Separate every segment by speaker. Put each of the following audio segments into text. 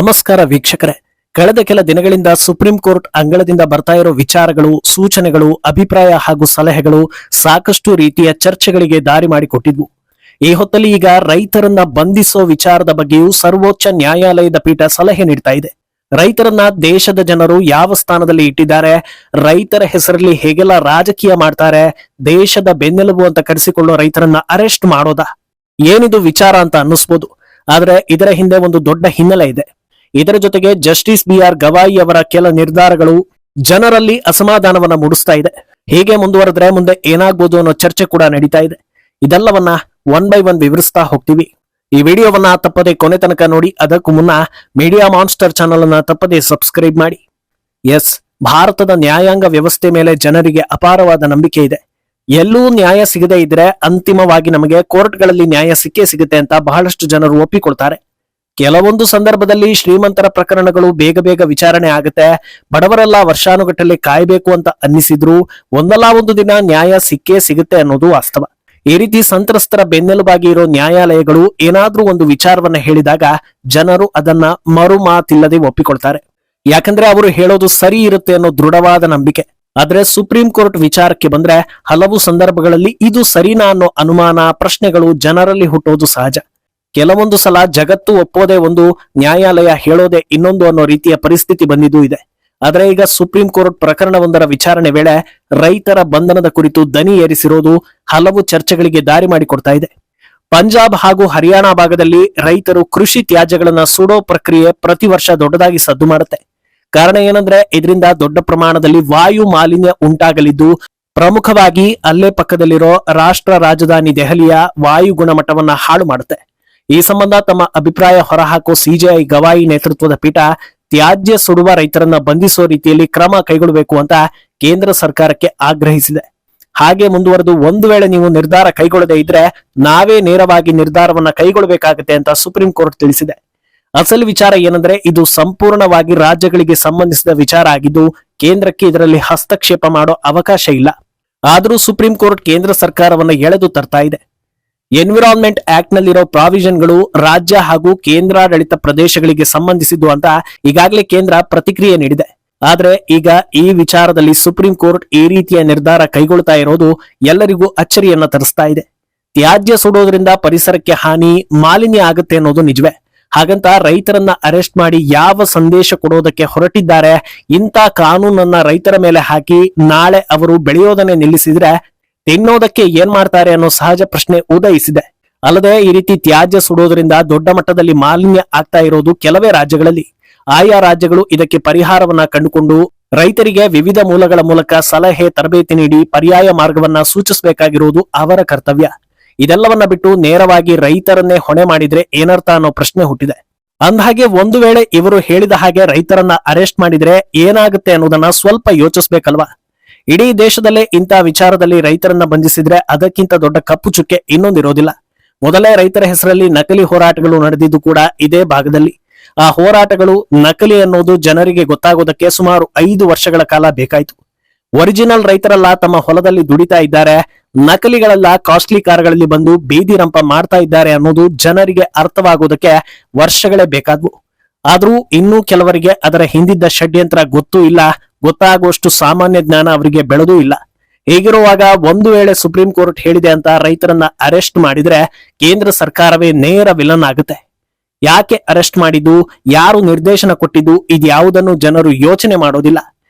Speaker 1: ನಮಸ್ಕಾರ ವೀಕ್ಷಕರೇ. ಕಳೆದ ಕೆಲ ದಿನಗಳಿಂದ ಸುಪ್ರೀಂ ಕೋರ್ಟ್ ಅಂಗಳದಿಂದ ಬರ್ತಾ ಇರೋ ವಿಚಾರಗಳು, ಸೂಚನೆಗಳು, ಅಭಿಪ್ರಾಯ ಹಾಗೂ ಸಲಹೆಗಳು ಸಾಕಷ್ಟು ರೀತಿಯ ಚರ್ಚೆಗಳಿಗೆ ದಾರಿ ಮಾಡಿಕೊಟ್ಟಿದ್ವು. ಈ ಹೊತ್ತಲ್ಲಿ ಈಗ ರೈತರನ್ನ ಬಂಧಿಸೋ ವಿಚಾರದ ಬಗ್ಗೆಯೂ ಸರ್ವೋಚ್ಚ ನ್ಯಾಯಾಲಯದ ಪೀಠ ಸಲಹೆ ನೀಡ್ತಾ ಇದೆ. ರೈತರನ್ನ ದೇಶದ ಜನರು ಯಾವ ಸ್ಥಾನದಲ್ಲಿ ಇಟ್ಟಿದ್ದಾರೆ, ರೈತರ ಹೆಸರಲ್ಲಿ ಹೇಗೆಲ್ಲ ರಾಜಕೀಯ ಮಾಡ್ತಾರೆ, ದೇಶದ ಬೆನ್ನೆಲುಬು ಅಂತ ಕರೆಸಿಕೊಳ್ಳೋ ರೈತರನ್ನ ಅರೆಸ್ಟ್ ಮಾಡೋದಾ, ಏನಿದು ವಿಚಾರ ಅಂತ ಅನ್ನಿಸ್ಬೋದು. ಆದ್ರೆ ಇದರ ಹಿಂದೆ ಒಂದು ದೊಡ್ಡ ಹಿನ್ನೆಲೆ ಇದೆ. ಇದರ ಜೊತೆಗೆ ಜಸ್ಟಿಸ್ BR ಗವಾಯಿ ಅವರ ಕೆಲ ನಿರ್ಧಾರಗಳು ಜನರಲ್ಲಿ ಅಸಮಾಧಾನವನ್ನ ಮೂಡಿಸ್ತಾ ಇದೆ. ಹೀಗೆ ಮುಂದುವರೆದ್ರೆ ಮುಂದೆ ಏನಾಗ್ಬೋದು ಅನ್ನೋ ಚರ್ಚೆ ಕೂಡ ನಡೀತಾ ಇದೆ. ಇದೆಲ್ಲವನ್ನ ಒನ್ ಬೈ ಒನ್ ವಿವರಿಸ್ತಾ ಹೋಗ್ತೀವಿ. ಈ ವಿಡಿಯೋವನ್ನ ತಪ್ಪದೆ ಕೊನೆ ತನಕ ನೋಡಿ. ಅದಕ್ಕೂ ಮುನ್ನ ಮೀಡಿಯಾ ಮಾನ್ಸ್ಟರ್ ಚಾನಲ್ ಅನ್ನ ತಪ್ಪದೆ ಸಬ್ಸ್ಕ್ರೈಬ್ ಮಾಡಿ. ಎಸ್, ಭಾರತದ ನ್ಯಾಯಾಂಗ ವ್ಯವಸ್ಥೆ ಮೇಲೆ ಜನರಿಗೆ ಅಪಾರವಾದ ನಂಬಿಕೆ ಇದೆ. ಎಲ್ಲೂ ನ್ಯಾಯ ಸಿಗದೆ ಇದ್ರೆ ಅಂತಿಮವಾಗಿ ನಮಗೆ ಕೋರ್ಟ್ಗಳಲ್ಲಿ ನ್ಯಾಯ ಸಿಕ್ಕೇ ಸಿಗುತ್ತೆ ಅಂತ ಬಹಳಷ್ಟು ಜನರು ಒಪ್ಪಿಕೊಳ್ತಾರೆ. ಕೆಲವೊಂದು ಸಂದರ್ಭದಲ್ಲಿ ಶ್ರೀಮಂತರ ಪ್ರಕರಣಗಳು ಬೇಗ ಬೇಗ ವಿಚಾರಣೆ ಆಗುತ್ತೆ, ಬಡವರೆಲ್ಲ ವರ್ಷಾನುಗಟ್ಟಲೆ ಕಾಯ್ಬೇಕು ಅಂತ ಅನ್ನಿಸಿದ್ರು ಒಂದಲ್ಲ ಒಂದು ದಿನ ನ್ಯಾಯ ಸಿಕ್ಕೇ ಸಿಗುತ್ತೆ ಅನ್ನೋದು ವಾಸ್ತವ. ಈ ರೀತಿ ಸಂತ್ರಸ್ತರ ಬೆನ್ನೆಲುಬಾಗಿ ಇರೋ ನ್ಯಾಯಾಲಯಗಳು ಏನಾದ್ರೂ ಒಂದು ವಿಚಾರವನ್ನ ಹೇಳಿದಾಗ ಜನರು ಅದನ್ನ ಮರು ಮಾತಿಲ್ಲದೆ ಒಪ್ಪಿಕೊಳ್ತಾರೆ. ಯಾಕಂದ್ರೆ ಅವರು ಹೇಳೋದು ಸರಿ ಇರುತ್ತೆ ಅನ್ನೋ ದೃಢವಾದ ನಂಬಿಕೆ. ಆದ್ರೆ ಸುಪ್ರೀಂ ಕೋರ್ಟ್ ವಿಚಾರಕ್ಕೆ ಬಂದ್ರೆ ಹಲವು ಸಂದರ್ಭಗಳಲ್ಲಿ ಇದು ಸರಿನಾ ಅನ್ನೋ ಅನುಮಾನ, ಪ್ರಶ್ನೆಗಳು ಜನರಲ್ಲಿ ಹುಟ್ಟೋದು ಸಹಜ. ಕೆಲವೊಂದು ಸಲ ಜಗತ್ತು ಒಪ್ಪೋದೇ ಒಂದು, ನ್ಯಾಯಾಲಯ ಹೇಳೋದೇ ಇನ್ನೊಂದು ಅನ್ನೋ ರೀತಿಯ ಪರಿಸ್ಥಿತಿ ಬಂದಿದ್ದೂ ಇದೆ. ಆದ್ರೆ ಈಗ ಸುಪ್ರೀಂ ಕೋರ್ಟ್ ಪ್ರಕರಣವೊಂದರ ವಿಚಾರಣೆ ವೇಳೆ ರೈತರ ಬಂಧನದ ಕುರಿತು ದನಿ ಏರಿಸಿರೋದು ಹಲವು ಚರ್ಚೆಗಳಿಗೆ ದಾರಿ ಮಾಡಿಕೊಡ್ತಾ ಇದೆ. ಪಂಜಾಬ್ ಹಾಗೂ ಹರಿಯಾಣ ಭಾಗದಲ್ಲಿ ರೈತರು ಕೃಷಿ ತ್ಯಾಜ್ಯಗಳನ್ನ ಸುಡೋ ಪ್ರಕ್ರಿಯೆ ಪ್ರತಿ ವರ್ಷ ದೊಡ್ಡದಾಗಿ ಸದ್ದು ಮಾಡುತ್ತೆ. ಕಾರಣ ಏನಂದ್ರೆ ಇದರಿಂದ ದೊಡ್ಡ ಪ್ರಮಾಣದಲ್ಲಿ ವಾಯು ಮಾಲಿನ್ಯ ಉಂಟಾಗಲಿದ್ದು, ಪ್ರಮುಖವಾಗಿ ಅಲ್ಲೇ ಪಕ್ಕದಲ್ಲಿರೋ ರಾಷ್ಟ್ರ ರಾಜಧಾನಿ ದೆಹಲಿಯ ವಾಯು ಗುಣಮಟ್ಟವನ್ನ ಹಾಳು ಮಾಡುತ್ತೆ. ಈ ಸಂಬಂಧ ತಮ್ಮ ಅಭಿಪ್ರಾಯ ಹೊರಹಾಕೋ CJI ಗವಾಯಿ ನೇತೃತ್ವದ ಪೀಠ ತ್ಯಾಜ್ಯ ಸುಡುವ ರೈತರನ್ನ ಬಂಧಿಸೋ ರೀತಿಯಲ್ಲಿ ಕ್ರಮ ಕೈಗೊಳ್ಳಬೇಕು ಅಂತ ಕೇಂದ್ರ ಸರ್ಕಾರಕ್ಕೆ ಆಗ್ರಹಿಸಿದೆ. ಹಾಗೆ ಮುಂದುವರೆದು ಒಂದು ವೇಳೆ ನೀವು ನಿರ್ಧಾರ ಕೈಗೊಳ್ಳದೇ ಇದ್ರೆ ನಾವೇ ನೇರವಾಗಿ ನಿರ್ಧಾರವನ್ನ ಕೈಗೊಳ್ಳಬೇಕಾಗತ್ತೆ ಅಂತ ಸುಪ್ರೀಂ ಕೋರ್ಟ್ ತಿಳಿಸಿದೆ. ಅಸಲು ವಿಚಾರ ಏನಂದ್ರೆ ಇದು ಸಂಪೂರ್ಣವಾಗಿ ರಾಜ್ಯಗಳಿಗೆ ಸಂಬಂಧಿಸಿದ ವಿಚಾರ ಆಗಿದ್ದು ಕೇಂದ್ರಕ್ಕೆ ಇದರಲ್ಲಿ ಹಸ್ತಕ್ಷೇಪ ಮಾಡೋ ಅವಕಾಶ ಇಲ್ಲ. ಆದರೂ ಸುಪ್ರೀಂ ಕೋರ್ಟ್ ಕೇಂದ್ರ ಸರ್ಕಾರವನ್ನ ಎಳೆದು ತರ್ತಾ ಇದೆ. ಎನ್ವಿರಾನ್ಮೆಂಟ್ ಆಕ್ಟ್ ನಲ್ಲಿರೋ ಪ್ರಾವಿಷನ್ಗಳು ರಾಜ್ಯ ಹಾಗೂ ಕೇಂದ್ರಾಡಳಿತ ಪ್ರದೇಶಗಳಿಗೆ ಸಂಬಂಧಿಸಿದ್ದು ಅಂತ ಈಗಾಗಲೇ ಕೇಂದ್ರ ಪ್ರತಿಕ್ರಿಯೆ ನೀಡಿದೆ. ಆದ್ರೆ ಈಗ ಈ ವಿಚಾರದಲ್ಲಿ ಸುಪ್ರೀಂ ಕೋರ್ಟ್ ಈ ರೀತಿಯ ನಿರ್ಧಾರ ಕೈಗೊಳ್ತಾ ಇರೋದು ಎಲ್ಲರಿಗೂ ಅಚ್ಚರಿಯನ್ನ ತರಿಸ್ತಾ ಇದೆ. ತ್ಯಾಜ್ಯ ಸುಡೋದ್ರಿಂದ ಪರಿಸರಕ್ಕೆ ಹಾನಿ, ಮಾಲಿನ್ಯ ಆಗುತ್ತೆ ಅನ್ನೋದು ನಿಜವೇ. ಹಾಗಂತ ರೈತರನ್ನ ಅರೆಸ್ಟ್ ಮಾಡಿ ಯಾವ ಸಂದೇಶ ಕೊಡೋದಕ್ಕೆ ಹೊರಟಿದ್ದಾರೆ? ಇಂಥ ಕಾನೂನನ್ನ ರೈತರ ಮೇಲೆ ಹಾಕಿ ನಾಳೆ ಅವರು ಬೆಳೆಯೋದನ್ನೇ ನಿಲ್ಲಿಸಿದ್ರೆ ತಿನ್ನೋದಕ್ಕೆ ಏನ್ ಮಾಡ್ತಾರೆ ಅನ್ನೋ ಸಹಜ ಪ್ರಶ್ನೆ ಉದಯಿಸಿದೆ. ಅಲ್ಲದೆ ಈ ರೀತಿ ತ್ಯಾಜ್ಯ ಸುಡೋದ್ರಿಂದ ದೊಡ್ಡ ಮಟ್ಟದಲ್ಲಿ ಮಾಲಿನ್ಯ ಆಗ್ತಾ ಇರೋದು ಕೆಲವೇ ರಾಜ್ಯಗಳಲ್ಲಿ. ಆಯಾ ರಾಜ್ಯಗಳು ಇದಕ್ಕೆ ಪರಿಹಾರವನ್ನ ಕಂಡುಕೊಂಡು ರೈತರಿಗೆ ವಿವಿಧ ಮೂಲಗಳ ಮೂಲಕ ಸಲಹೆ, ತರಬೇತಿ ನೀಡಿ ಪರ್ಯಾಯ ಮಾರ್ಗವನ್ನ ಸೂಚಿಸಬೇಕಾಗಿರುವುದು ಅವರ ಕರ್ತವ್ಯ. ಇದೆಲ್ಲವನ್ನ ಬಿಟ್ಟು ನೇರವಾಗಿ ರೈತರನ್ನೇ ಹೊಣೆ ಮಾಡಿದ್ರೆ ಏನರ್ಥ ಅನ್ನೋ ಪ್ರಶ್ನೆ ಹುಟ್ಟಿದೆ. ಅಂದಹಾಗೆ ಒಂದು ವೇಳೆ ಇವರು ಹೇಳಿದ ಹಾಗೆ ರೈತರನ್ನ ಅರೆಸ್ಟ್ ಮಾಡಿದ್ರೆ ಏನಾಗುತ್ತೆ ಅನ್ನೋದನ್ನ ಸ್ವಲ್ಪ ಯೋಚಿಸ್ಬೇಕಲ್ವಾ? ಇಡೀ ದೇಶದಲ್ಲೇ ಇಂಥ ವಿಚಾರದಲ್ಲಿ ರೈತರನ್ನ ಬಂಧಿಸಿದ್ರೆ ಅದಕ್ಕಿಂತ ದೊಡ್ಡ ಕಪ್ಪು ಚುಕ್ಕೆ ಇನ್ನೊಂದಿರೋದಿಲ್ಲ. ಮೊದಲೇ ರೈತರ ಹೆಸರಲ್ಲಿ ನಕಲಿ ಹೋರಾಟಗಳು ನಡೆದಿದ್ದು ಕೂಡ ಇದೇ ಭಾಗದಲ್ಲಿ. ಆ ಹೋರಾಟಗಳು ನಕಲಿ ಅನ್ನೋದು ಜನರಿಗೆ ಗೊತ್ತಾಗೋದಕ್ಕೆ ಸುಮಾರು 5 ವರ್ಷಗಳ ಕಾಲ ಬೇಕಾಯ್ತು. ಒರಿಜಿನಲ್ ರೈತರೆಲ್ಲ ತಮ್ಮ ಹೊಲದಲ್ಲಿ ದುಡಿತಾ ಇದ್ದಾರೆ, ನಕಲಿಗಳೆಲ್ಲ ಕಾಸ್ಟ್ಲಿ ಕಾರುಗಳಲ್ಲಿ ಬಂದು ಬೀದಿ ರಂಪ ಮಾಡ್ತಾ ಇದ್ದಾರೆ ಅನ್ನೋದು ಜನರಿಗೆ ಅರ್ಥವಾಗೋದಕ್ಕೆ ವರ್ಷಗಳೇ ಬೇಕಾದ್ವು. ಆದ್ರೂ ಇನ್ನೂ ಕೆಲವರಿಗೆ ಅದರ ಹಿಂದಿದ್ದ ಷಡ್ಯಂತ್ರ ಗೊತ್ತೂ ಇಲ್ಲ, ಗೊತ್ತಾಗುವಷ್ಟು ಸಾಮಾನ್ಯ ಜ್ಞಾನ ಅವರಿಗೆ ಬೆಳೆದೂ ಇಲ್ಲ. ಹೀಗಿರುವಾಗ ಒಂದು ವೇಳೆ ಸುಪ್ರೀಂ ಕೋರ್ಟ್ ಹೇಳಿದೆ ಅಂತ ರೈತರನ್ನ ಅರೆಸ್ಟ್ ಮಾಡಿದ್ರೆ ಕೇಂದ್ರ ಸರ್ಕಾರವೇ ನೇರ ವಿಲನ್ ಆಗುತ್ತೆ. ಯಾಕೆ ಅರೆಸ್ಟ್ ಮಾಡಿದ್ದು, ಯಾರು ನಿರ್ದೇಶನ ಕೊಟ್ಟಿದ್ದು, ಇದ್ಯಾವುದನ್ನು ಜನರು ಯೋಚನೆ ಮಾಡೋದಿಲ್ಲ.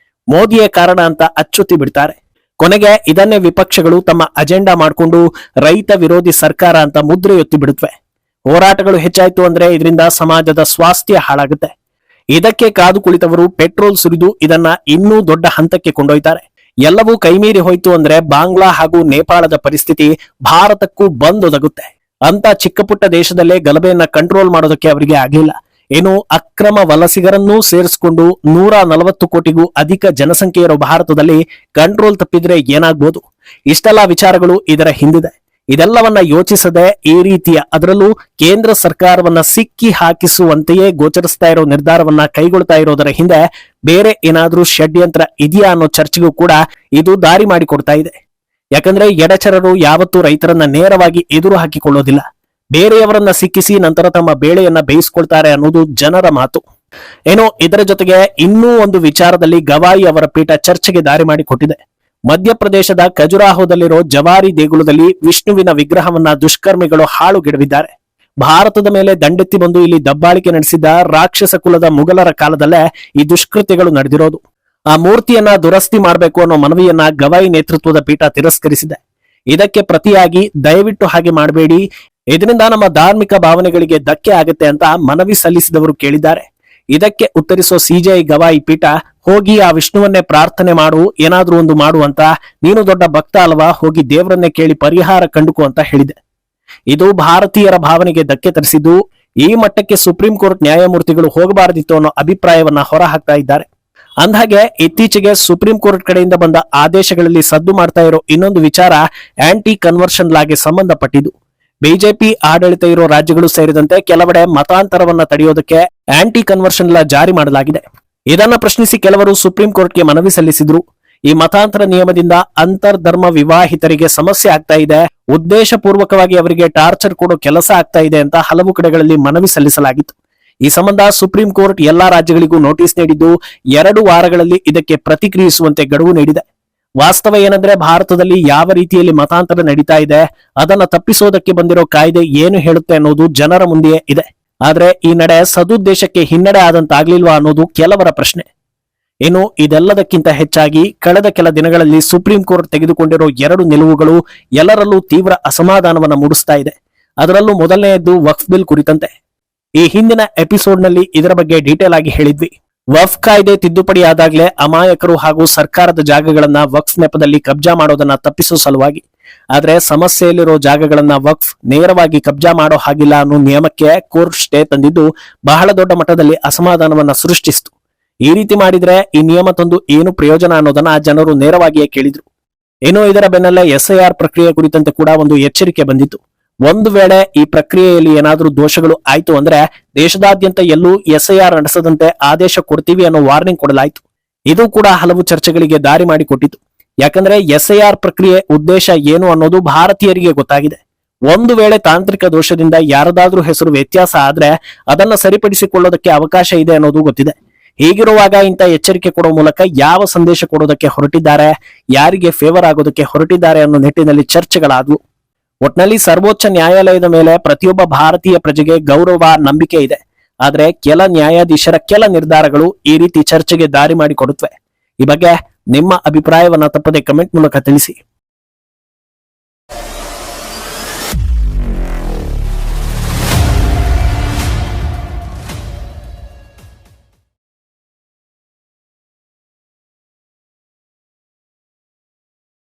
Speaker 1: ಮೋದಿಯೇ ಕಾರಣ ಅಂತ ಅಚ್ಚುತ್ತಿ ಬಿಡ್ತಾರೆ. ಕೊನೆಗೆ ಇದನ್ನೇ ವಿಪಕ್ಷಗಳು ತಮ್ಮ ಅಜೆಂಡಾ ಮಾಡಿಕೊಂಡು ರೈತ ವಿರೋಧಿ ಸರ್ಕಾರ ಅಂತ ಮುದ್ರೆ ಎತ್ತಿ ಬಿಡುತ್ತವೆ. ಹೋರಾಟಗಳು ಹೆಚ್ಚಾಯ್ತು ಅಂದ್ರೆ ಇದರಿಂದ ಸಮಾಜದ ಸ್ವಾಸ್ಥ್ಯ ಹಾಳಾಗುತ್ತೆ. ಇದಕ್ಕೆ ಕಾದು ಕುಳಿತವರು ಪೆಟ್ರೋಲ್ ಸುರಿದು ಇದನ್ನ ಇನ್ನೂ ದೊಡ್ಡ ಹಂತಕ್ಕೆ ಕೊಂಡೊಯ್ತಾರೆ. ಎಲ್ಲವೂ ಕೈಮೀರಿ ಹೋಯ್ತು ಅಂದ್ರೆ ಬಾಂಗ್ಲಾ ಹಾಗೂ ನೇಪಾಳದ ಪರಿಸ್ಥಿತಿ ಭಾರತಕ್ಕೂ ಬಂದೊದಗುತ್ತೆ. ಅಂತ ಚಿಕ್ಕ ಪುಟ್ಟ ದೇಶದಲ್ಲೇ ಗಲಭೆಯನ್ನ ಕಂಟ್ರೋಲ್ ಮಾಡೋದಕ್ಕೆ ಅವರಿಗೆ ಆಗ್ಲಿಲ್ಲ. ಏನು ಅಕ್ರಮ ವಲಸಿಗರನ್ನೂ ಸೇರಿಸಿಕೊಂಡು 140 ಕೋಟಿಗೂ ಅಧಿಕ ಜನಸಂಖ್ಯೆ ಇರೋ ಭಾರತದಲ್ಲಿ ಕಂಟ್ರೋಲ್ ತಪ್ಪಿದ್ರೆ ಏನಾಗ್ಬೋದು? ಇಷ್ಟೆಲ್ಲಾ ವಿಚಾರಗಳು ಇದರ ಹಿಂದಿದೆ. ಇದೆಲ್ಲವನ್ನ ಯೋಚಿಸದೆ ಈ ರೀತಿಯ, ಅದರಲ್ಲೂ ಕೇಂದ್ರ ಸರ್ಕಾರವನ್ನ ಸಿಕ್ಕಿ ಹಾಕಿಸುವಂತೆಯೇ ಗೋಚರಿಸ್ತಾ ಇರೋ ನಿರ್ಧಾರವನ್ನ ಕೈಗೊಳ್ತಾ ಇರೋದರ ಹಿಂದೆ ಬೇರೆ ಏನಾದ್ರೂ ಷಡ್ಯಂತ್ರ ಇದೆಯಾ ಅನ್ನೋ ಚರ್ಚೆಗೂ ಕೂಡ ಇದು ದಾರಿ ಮಾಡಿಕೊಡ್ತಾ ಇದೆ. ಯಾಕಂದ್ರೆ ಎಡಚರರು ಯಾವತ್ತೂ ರೈತರನ್ನ ನೇರವಾಗಿ ಎದುರು ಹಾಕಿಕೊಳ್ಳೋದಿಲ್ಲ. ಬೇರೆಯವರನ್ನ ಸಿಕ್ಕಿಸಿ ನಂತರ ತಮ್ಮ ಬೇಳೆಯನ್ನ ಬೇಯಿಸ್ಕೊಳ್ತಾರೆ ಅನ್ನೋದು ಜನರ ಮಾತು. ಏನೋ ಇದರ ಜೊತೆಗೆ ಇನ್ನೂ ಒಂದು ವಿಚಾರದಲ್ಲಿ ಗವಾಯಿ ಅವರ ಪೀಠ ಚರ್ಚೆಗೆ ದಾರಿ ಮಾಡಿಕೊಟ್ಟಿದೆ. ಮಧ್ಯಪ್ರದೇಶದ ಖಜುರಾಹೋದಲ್ಲಿರೋ ಜವಾರಿ ದೇಗುಲದಲ್ಲಿ ವಿಷ್ಣುವಿನ ವಿಗ್ರಹವನ್ನ ದುಷ್ಕರ್ಮಿಗಳು ಹಾಳುಗೆಡವಿದ್ದಾರೆ. ಭಾರತದ ಮೇಲೆ ದಂಡೆತ್ತಿ ಬಂದು ಇಲ್ಲಿ ದಬ್ಬಾಳಿಕೆ ನಡೆಸಿದ್ದ ರಾಕ್ಷಸ ಕುಲದ ಮುಘಲರ ಕಾಲದಲ್ಲೇ ಈ ದುಷ್ಕೃತ್ಯಗಳು ನಡೆದಿರೋದು. ಆ ಮೂರ್ತಿಯನ್ನ ದುರಸ್ತಿ ಮಾಡಬೇಕು ಅನ್ನೋ ಮನವಿಯನ್ನ ಗವಾಯಿ ನೇತೃತ್ವದ ಪೀಠ ತಿರಸ್ಕರಿಸಿದೆ. ಇದಕ್ಕೆ ಪ್ರತಿಯಾಗಿ ದಯವಿಟ್ಟು ಹಾಗೆ ಮಾಡಬೇಡಿ, ಇದರಿಂದ ನಮ್ಮ ಧಾರ್ಮಿಕ ಭಾವನೆಗಳಿಗೆ ಧಕ್ಕೆ ಆಗುತ್ತೆ ಅಂತ ಮನವಿ ಸಲ್ಲಿಸಿದವರು ಕೇಳಿದ್ದಾರೆ. ಇದಕ್ಕೆ ಉತ್ತರಿಸೋ ಸಿಜೆಐ ಗವಾಯಿ ಪೀಠ, ಹೋಗಿ ಆ ವಿಷ್ಣುವನ್ನೇ ಪ್ರಾರ್ಥನೆ ಮಾಡು, ಏನಾದ್ರೂ ಒಂದು ಮಾಡು ಅಂತ, ನೀನು ದೊಡ್ಡ ಭಕ್ತ ಅಲ್ವಾ, ಹೋಗಿ ದೇವರನ್ನೇ ಕೇಳಿ ಪರಿಹಾರ ಕಂಡುಕೋ ಅಂತ ಹೇಳಿದೆ. ಇದು ಭಾರತೀಯರ ಭಾವನೆಗೆ ಧಕ್ಕೆ ತರಿಸಿದ್ದು, ಈ ಮಟ್ಟಕ್ಕೆ ಸುಪ್ರೀಂ ಕೋರ್ಟ್ ನ್ಯಾಯಮೂರ್ತಿಗಳು ಹೋಗಬಾರದಿತ್ತು ಅನ್ನೋ ಅಭಿಪ್ರಾಯವನ್ನ ಹೊರಹಾಕ್ತಾ ಇದ್ದಾರೆ. ಅಂದಹಾಗೆ ಇತ್ತೀಚೆಗೆ ಸುಪ್ರೀಂ ಕೋರ್ಟ್ ಕಡೆಯಿಂದ ಬಂದ ಆದೇಶಗಳಲ್ಲಿ ಸದ್ದು ಮಾಡ್ತಾ ಇರೋ ಇನ್ನೊಂದು ವಿಚಾರ ಆಂಟಿ ಕನ್ವರ್ಷನ್ ಲಾಗೆ ಸಂಬಂಧಪಟ್ಟಿದ್ದು. ಬಿಜೆಪಿ ಆಡಳಿತ ಇರೋ ರಾಜ್ಯಗಳು ಸೇರಿದಂತೆ ಕೆಲವೆಡೆ ಮತಾಂತರವನ್ನ ತಡೆಯೋದಕ್ಕೆ ಆಂಟಿ ಕನ್ವರ್ಷನ್ ಲಾ ಜಾರಿ ಮಾಡಲಾಗಿದೆ. ಇದನ್ನ ಪ್ರಶ್ನಿಸಿ ಕೆಲವರು ಸುಪ್ರೀಂ ಕೋರ್ಟ್ಗೆ ಮನವಿ ಸಲ್ಲಿಸಿದ್ರು. ಈ ಮತಾಂತರ ನಿಯಮದಿಂದ ಅಂತರ್ಧರ್ಮ ವಿವಾಹಿತರಿಗೆ ಸಮಸ್ಯೆ ಆಗ್ತಾ ಇದೆ, ಉದ್ದೇಶಪೂರ್ವಕವಾಗಿ ಅವರಿಗೆ ಟಾರ್ಚರ್ ಕೊಡೋ ಕೆಲಸ ಆಗ್ತಾ ಇದೆ ಅಂತ ಹಲವು ಕಡೆಗಳಲ್ಲಿ ಮನವಿ ಸಲ್ಲಿಸಲಾಗಿತ್ತು. ಈ ಸಂಬಂಧ ಸುಪ್ರೀಂ ಕೋರ್ಟ್ ಎಲ್ಲಾ ರಾಜ್ಯಗಳಿಗೂ ನೋಟಿಸ್ ನೀಡಿದ್ದು 2 ವಾರಗಳಲ್ಲಿ ಇದಕ್ಕೆ ಪ್ರತಿಕ್ರಿಯಿಸುವಂತೆ ಗಡುವು ನೀಡಿದೆ. ವಾಸ್ತವ ಏನಂದ್ರೆ, ಭಾರತದಲ್ಲಿ ಯಾವ ರೀತಿಯಲ್ಲಿ ಮತಾಂತರ ನಡೀತಾ ಇದೆ, ಅದನ್ನ ತಪ್ಪಿಸೋದಕ್ಕೆ ಬಂದಿರೋ ಕಾಯ್ದೆ ಏನು ಹೇಳುತ್ತೆ ಅನ್ನೋದು ಜನರ ಮುಂದೆಯೇ ಇದೆ. ಆದ್ರೆ ಈ ನಡೆ ಸದುದ್ದೇಶಕ್ಕೆ ಹಿನ್ನಡೆ ಆದಂತಾಗ್ಲಿಲ್ವಾ ಅನ್ನೋದು ಕೆಲವರ ಪ್ರಶ್ನೆ. ಇನ್ನು ಇದೆಲ್ಲದಕ್ಕಿಂತ ಹೆಚ್ಚಾಗಿ ಕಳೆದ ಕೆಲ ದಿನಗಳಲ್ಲಿ ಸುಪ್ರೀಂ ಕೋರ್ಟ್ ತೆಗೆದುಕೊಂಡಿರೋ 2 ನಿಲುವುಗಳು ಎಲ್ಲರಲ್ಲೂ ತೀವ್ರ ಅಸಮಾಧಾನವನ್ನ ಮೂಡಿಸ್ತಾ ಇದೆ. ಅದರಲ್ಲೂ ಮೊದಲನೆಯದ್ದು ವಕ್ಫ್ ಬಿಲ್ ಕುರಿತಂತೆ. ಈ ಹಿಂದಿನ ಎಪಿಸೋಡ್ ನಲ್ಲಿ ಇದರ ಬಗ್ಗೆ ಡೀಟೇಲ್ ಆಗಿ ಹೇಳಿದ್ವಿ. ವಕ್ಫ್ ಕಾಯ್ದೆ ತಿದ್ದುಪಡಿ ಆದಾಗ್ಲೇ ಅಮಾಯಕರು ಹಾಗೂ ಸರ್ಕಾರದ ಜಾಗಗಳನ್ನ ವಕ್ಫ್ ನೆಪದಲ್ಲಿ ಕಬ್ಜಾ ಮಾಡೋದನ್ನ ತಪ್ಪಿಸೋ ಸಲುವಾಗಿ. ಆದ್ರೆ ಸಮಸ್ಯೆಯಲ್ಲಿರೋ ಜಾಗಗಳನ್ನ ವಕ್ಫ್ ನೇರವಾಗಿ ಕಬ್ಜಾ ಮಾಡೋ ಹಾಗಿಲ್ಲ ಅನ್ನೋ ನಿಯಮಕ್ಕೆ ಕೋರ್ಟ್ ಸ್ಟೇ ತಂದಿದ್ದು ಬಹಳ ದೊಡ್ಡ ಮಟ್ಟದಲ್ಲಿ ಅಸಮಾಧಾನವನ್ನ ಸೃಷ್ಟಿಸಿತು. ಈ ರೀತಿ ಮಾಡಿದ್ರೆ ಈ ನಿಯಮ ತಂದು ಏನು ಪ್ರಯೋಜನ ಅನ್ನೋದನ್ನ ಜನರು ನೇರವಾಗಿಯೇ ಕೇಳಿದ್ರು. ಇನ್ನು ಇದರ ಬೆನ್ನಲ್ಲೇ SIR ಪ್ರಕ್ರಿಯೆ ಕುರಿತಂತೆ ಕೂಡ ಒಂದು ಎಚ್ಚರಿಕೆ ಬಂದಿತ್ತು. ಒಂದು ವೇಳೆ ಈ ಪ್ರಕ್ರಿಯೆಯಲ್ಲಿ ಏನಾದ್ರೂ ದೋಷಗಳು ಆಯ್ತು ಅಂದ್ರೆ ದೇಶದಾದ್ಯಂತ ಎಲ್ಲೂ SIR ನಡೆಸದಂತೆ ಆದೇಶ ಕೊಡ್ತೀವಿ ಅನ್ನೋ ವಾರ್ನಿಂಗ್ ಕೊಡಲಾಯಿತು. ಇದು ಕೂಡ ಹಲವು ಚರ್ಚೆಗಳಿಗೆ ದಾರಿ ಮಾಡಿಕೊಟ್ಟಿತು. ಯಾಕಂದ್ರೆ SIR ಪ್ರಕ್ರಿಯೆ ಉದ್ದೇಶ ಏನು ಅನ್ನೋದು ಭಾರತೀಯರಿಗೆ ಗೊತ್ತಾಗಿದೆ. ಒಂದು ವೇಳೆ ತಾಂತ್ರಿಕ ದೋಷದಿಂದ ಯಾರದಾದ್ರೂ ಹೆಸರು ವ್ಯತ್ಯಾಸ ಆದ್ರೆ ಅದನ್ನ ಸರಿಪಡಿಸಿಕೊಳ್ಳೋದಕ್ಕೆ ಅವಕಾಶ ಇದೆ ಅನ್ನೋದು ಗೊತ್ತಿದೆ. ಹೀಗಿರುವಾಗ ಇಂಥ ಎಚ್ಚರಿಕೆ ಕೊಡೋ ಮೂಲಕ ಯಾವ ಸಂದೇಶ ಕೊಡೋದಕ್ಕೆ ಹೊರಟಿದ್ದಾರೆ, ಯಾರಿಗೆ ಫೇವರ್ ಆಗೋದಕ್ಕೆ ಹೊರಟಿದ್ದಾರೆ ಅನ್ನೋ ನಿಟ್ಟಿನಲ್ಲಿ ಚರ್ಚೆಗಳಾದವು. ಒಟ್ನಲ್ಲಿ ಸರ್ವೋಚ್ಚ ನ್ಯಾಯಾಲಯದ ಮೇಲೆ ಪ್ರತಿಯೊಬ್ಬ ಭಾರತೀಯ ಪ್ರಜೆಗೆ ಗೌರವ, ನಂಬಿಕೆ ಇದೆ. ಆದ್ರೆ ಕೆಲ ನ್ಯಾಯಾಧೀಶರ ಕೆಲ ನಿರ್ಧಾರಗಳು ಈ ರೀತಿ ಚರ್ಚೆಗೆ ದಾರಿ ಮಾಡಿಕೊಡುತ್ತವೆ. ಈ ಬಗ್ಗೆ ನಿಮ್ಮ ಅಭಿಪ್ರಾಯವನ್ನ ತಪ್ಪದೆ ಕಮೆಂಟ್ ಮೂಲಕ ತಿಳಿಸಿ.